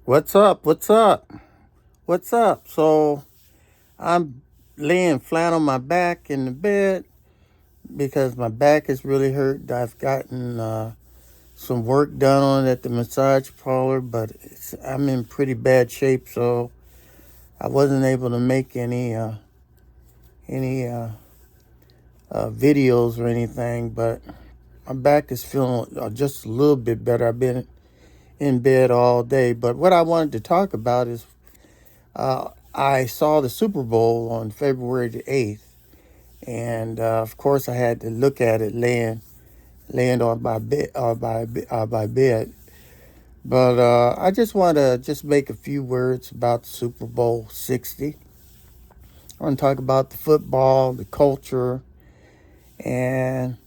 What's up? What's up? What's up? So I'm laying flat on my back in the bed because my back is really hurt. I've gotten some work done on it at the massage parlor, but I'm in pretty bad shape, so I wasn't able to make any videos or anything. But my back is feeling just a little bit better. I've been in bed all day, but what I wanted to talk about is I saw the Super Bowl on February the 8th, and of course I had to look at it laying on my bed. But I just want to just make a few words about the Super Bowl 60. I want to talk about the football, the culture, and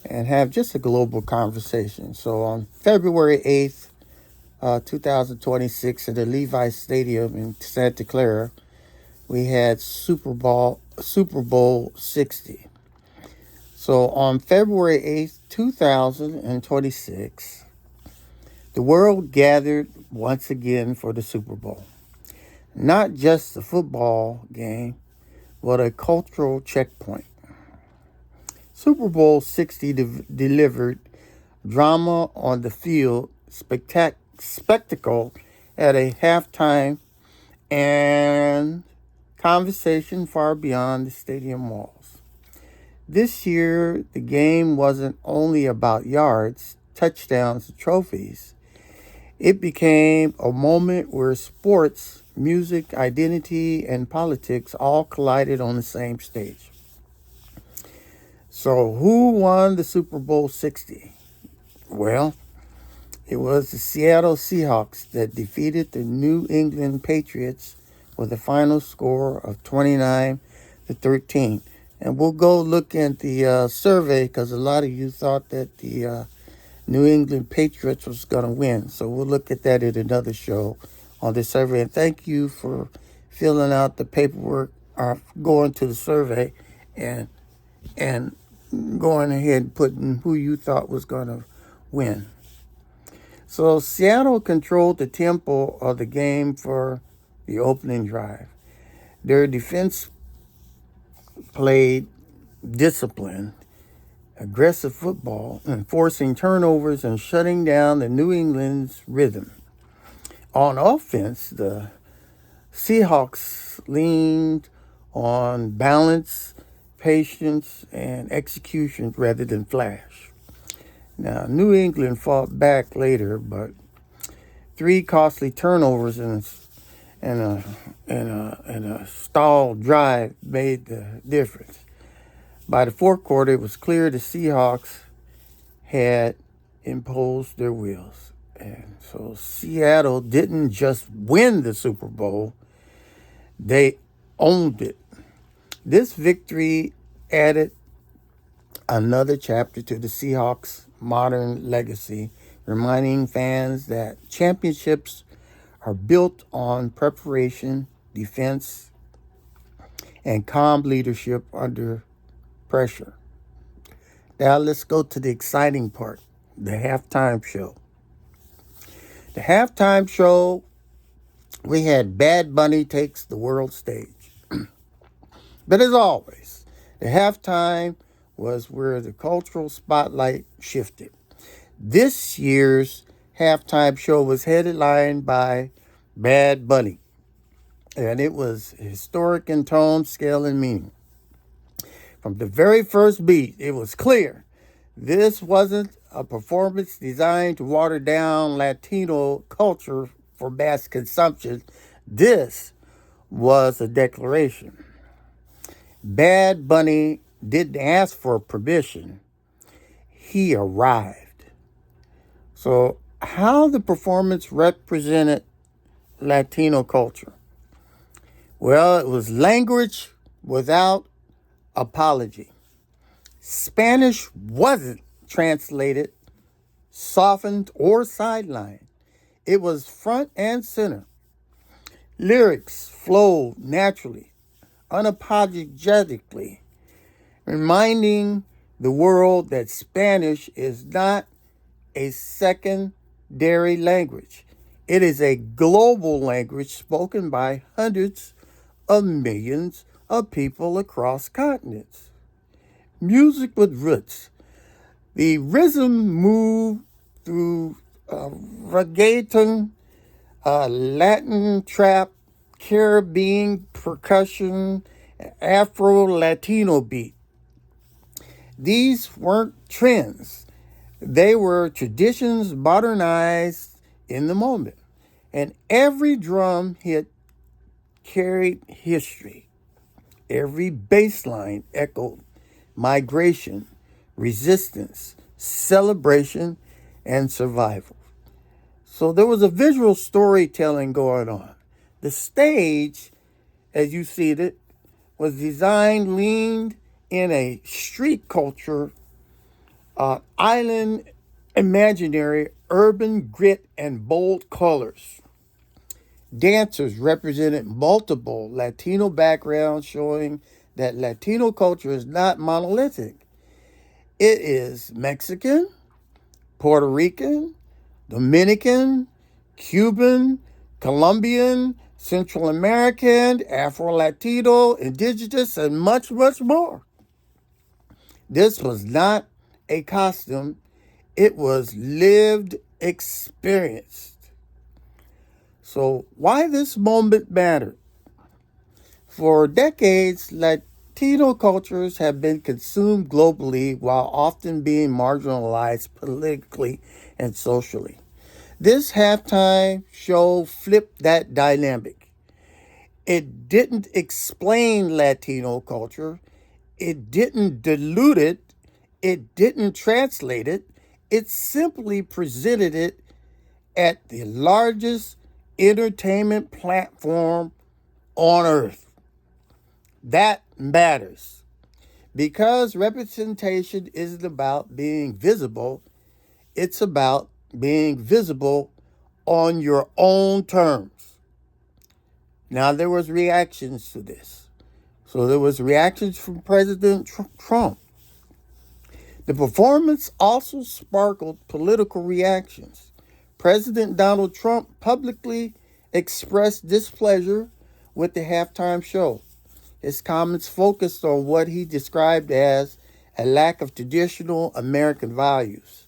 have just a global conversation. So on February 8th, 2026, at the Levi's Stadium in Santa Clara, we had Super Bowl 60. So on February 8th, 2026, the world gathered once again for the Super Bowl. Not just a football game, but a cultural checkpoint. Super Bowl 60 delivered drama on the field, spectacle at a halftime, and conversation far beyond the stadium walls. This year, the game wasn't only about yards, touchdowns, and trophies. It became a moment where sports, music, identity, and politics all collided on the same stage. So, who won the Super Bowl 60? Well, it was the Seattle Seahawks that defeated the New England Patriots with a final score of 29-13. And we'll go look at the survey because a lot of you thought that the New England Patriots was going to win. So we'll look at that in another show on this survey. And thank you for filling out the paperwork or going to the survey and and going ahead and putting who you thought was going to win. So Seattle controlled the tempo of the game for the opening drive. Their defense played disciplined, aggressive football, enforcing turnovers and shutting down the New England's rhythm. On offense, the Seahawks leaned on balance, patience, and execution rather than flash. Now, New England fought back later, but three costly turnovers and a stalled drive made the difference. By the fourth quarter, it was clear the Seahawks had imposed their wills. And so Seattle didn't just win the Super Bowl, they owned it. This victory added another chapter to the Seahawks' modern legacy, reminding fans that championships are built on preparation, defense, and calm leadership under pressure. Now let's go to the exciting part, the halftime show. The halftime show, we had Bad Bunny takes the world stage. But as always, the halftime was where the cultural spotlight shifted. This year's halftime show was headlined by Bad Bunny, and it was historic in tone, scale, and meaning. From the very first beat, it was clear this wasn't a performance designed to water down Latino culture for mass consumption. This was a declaration. Bad Bunny didn't ask for permission, he arrived. So, how the performance represented Latino culture? Well, it was language without apology. Spanish wasn't translated, softened, or sidelined. It was front and center. Lyrics flowed naturally, unapologetically, reminding the world that Spanish is not a secondary language. It is a global language spoken by hundreds of millions of people across continents. Music with roots. The rhythm moved through reggaeton, Latin trap, Caribbean percussion, Afro-Latino beat. These weren't trends. They were traditions modernized in the moment. And every drum hit carried history. Every bass line echoed migration, resistance, celebration, and survival. So there was a visual storytelling going on. The stage, as you see it, was designed, leaned in a street culture, island imaginary, urban grit, and bold colors. Dancers represented multiple Latino backgrounds, showing that Latino culture is not monolithic. It is Mexican, Puerto Rican, Dominican, Cuban, Colombian, Central American, Afro-Latino, indigenous, and much, much more. This was not a costume. It was lived experience. So why this moment mattered? For decades, Latino cultures have been consumed globally while often being marginalized politically and socially. This halftime show flipped that dynamic. It didn't explain Latino culture. It didn't dilute it. It didn't translate it. It simply presented it at the largest entertainment platform on earth. That matters. Because representation isn't about being visible, it's about being visible on your own terms. Now, there was reactions to this. So there was reactions from President Trump. The performance also sparkled political reactions. President Donald Trump publicly expressed displeasure with the halftime show. His comments focused on what he described as a lack of traditional American values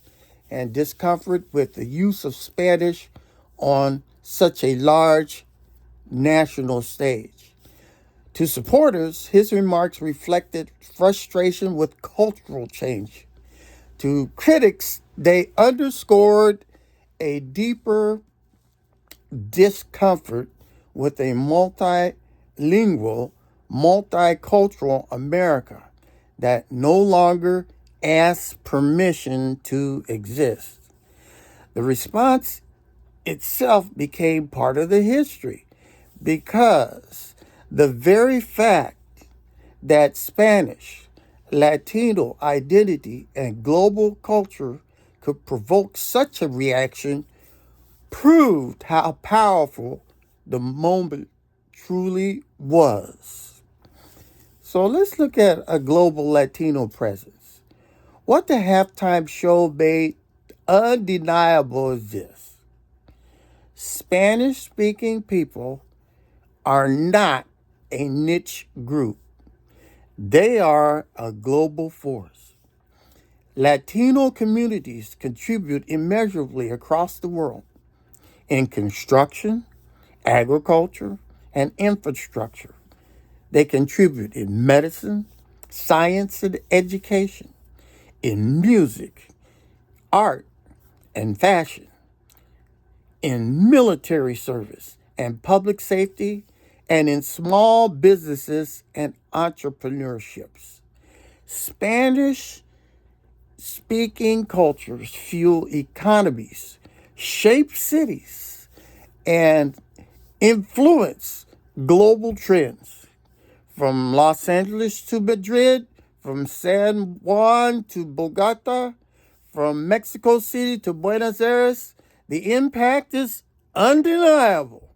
and discomfort with the use of Spanish on such a large national stage. To supporters, his remarks reflected frustration with cultural change. To critics, they underscored a deeper discomfort with a multilingual, multicultural America that no longer asks permission to exist. The response itself became part of the history because the very fact that Spanish, Latino identity, and global culture could provoke such a reaction proved how powerful the moment truly was. So let's look at a global Latino presence. What the halftime show made undeniable is this: Spanish-speaking people are not a niche group. They are a global force. Latino communities contribute immeasurably across the world in construction, agriculture, and infrastructure. They contribute in medicine, science, and education, in music, art, and fashion, in military service and public safety, and in small businesses and entrepreneurships. Spanish speaking cultures fuel economies, shape cities, and influence global trends. From Los Angeles to Madrid, from San Juan to Bogota, from Mexico City to Buenos Aires, the impact is undeniable.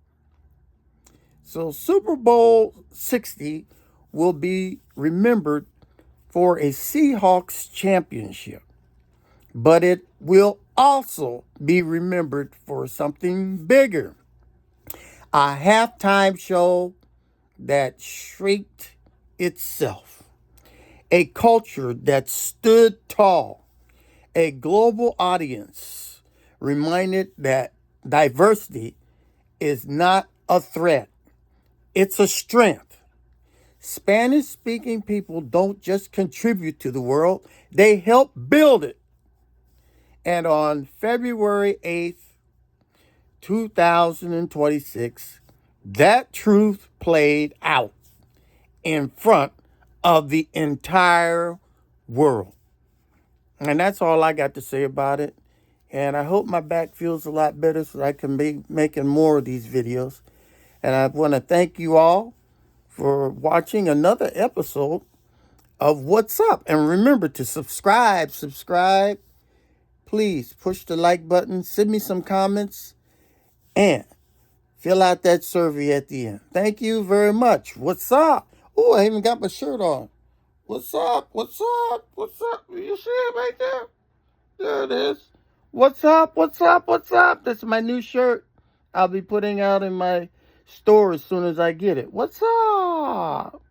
So Super Bowl 60 will be remembered for a Seahawks championship, but it will also be remembered for something bigger. A halftime show that shrieked itself. A culture that stood tall. A global audience reminded that diversity is not a threat, it's a strength. Spanish-speaking people don't just contribute to the world, they help build it. And on February 8th, 2026, that truth played out in front of the entire world. And that's all I got to say about it. And I hope my back feels a lot better so I can be making more of these videos. And I want to thank you all for watching another episode of What's Up. And remember to subscribe. Please push the like button, send me some comments, and fill out that survey at the end. Thank you very much. What's up? Oh, I even got my shirt on. What's up? What's up? What's up? You see it right there? There it is. What's up? What's up? What's up? That's my new shirt. I'll be putting out in my store as soon as I get it. What's up?